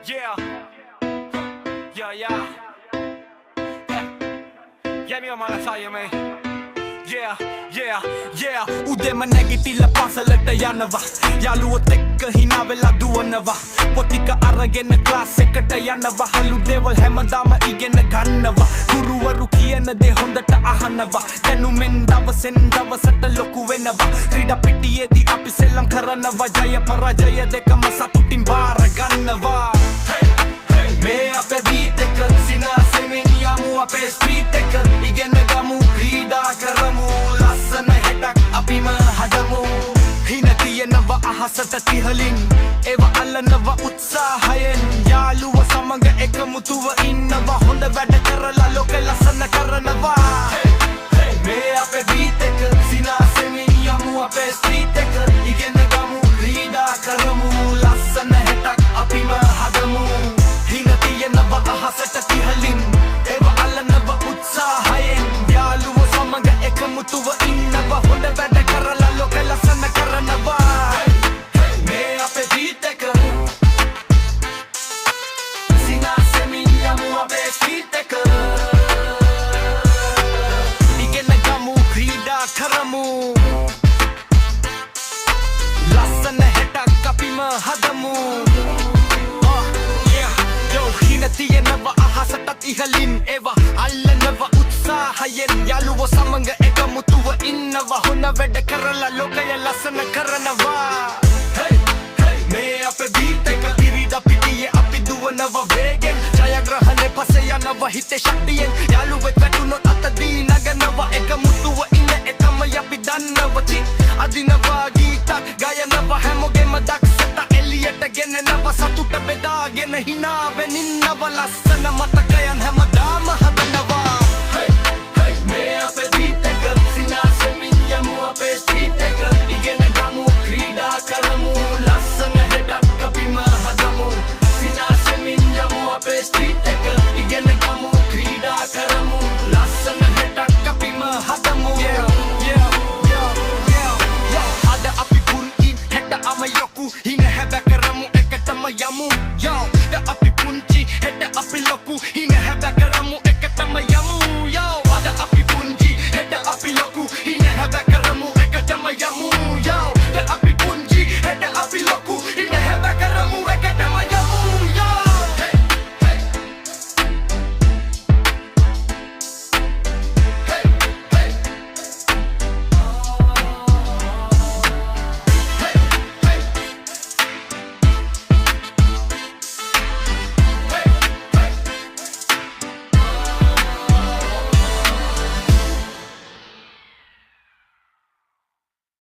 Yeah, yeah, yeah. Get me on my tire, man. Yeah, yeah, yeah. උදෙම නැගිටිලා පසලට යනවා යාළුවොත් එක්ක hina වෙලා දුවනවා පොතික අරගෙන ක්ලාස් එකට යනවා හලු දේවල් හැමදාම ඉගෙන ගන්නවා ගුරුවරු කියන දේ හොඳට අහනවා දැනුමෙන් දවසෙන් දවසට ලොකු වෙනවා ක්‍රීඩා පිටියේදී අපි සෙල්ලම් කරනවා ජය පරාජය දෙකම සතුටින් බාර ගන්නවා මේ අපේ බීට් එක සිනාසෙමින් යමු අපේ ස්ට්‍රීට් එක ඉගෙන ගමු ක්‍රීඩා කරමු ලස්සන හෙටක් අපිම හදමු හින තියෙනවා අහසට තිහලින් ඒව අල්ලනවා උත්සාහයෙන් යාළුව සමග එකමුතුව ඉන්නවා හොඳ වැඩ කරලා ලෝකෙ ලස්සන කරනවා මේ අපේ බීට් එක සිනාසෙමින් යමු අපේ ස්ට්‍රීට් එක ඉගෙන ගමු ක්‍රීඩා කරමු ලස්සන හෙටක් අපිම හදමු හින තියෙනවා අහසට තිහලින් ඒව අල්ලනවා උත්සාහයෙන් යාළුව සමග එකමුතුව ඉන්නවා හොඳ වැඩ කරලා ලෝකෙ ලස්සන කරනවා මේ අපේ බීට් එක සිනාසෙමින් යමු අපේ ස්ට්‍රීට් එක ඉගෙන ගමු ක්‍රීඩා කරමු ලස්සන හෙටක් අපිම හදමු තියෙනවා අහසටත් ඉහලින් ඒව අල්ලනවා උත්සාහයෙන් යාළුවෝ සමග එකමුතුව ඉන්නවා හොඳ වැඩ කරලා ලෝකය ලස්සන කරනවා මේ අපේ බීට් එක ඉරිදා පිටියේ අපි දුවනවා වේගෙන් ජයග්‍රහණය පස්සේ යනවා හිතේ ශක්තියෙන් යාළුවෙක් වැටුනොත් අත දී නගනවා එකමුතුව ඉන්න එකම අපි දන්නවා අදිනවා ගීතක් ගයනවා හැමෝගෙම දක්ෂතා එළියට ගෙනනවා සතුට බෙදාගෙන හිනාවෙන් ඉන්නවා ලස්සන මතකයන් හැමදාම හදනවා මේ අපේ බීට් එක සිනාසෙමින් යමු අපේ ස්ට්‍රීට් එක ඉගෙන ගමු ක්‍රීඩා කරමු ලස්සන හෙටක් අපිම හදමු සිනාසෙමින් යමු අපේ ස්ට්‍රීට් එක ඉගෙන ගමු ක්‍රීඩා කරමු ලස්සන හෙටක් අපිම හදමු අද අපි පුංචි හෙට අම යොකු හින හැබැ කරමු එකටම යමු අපි පුංචි හෙට අපි ලොකු හින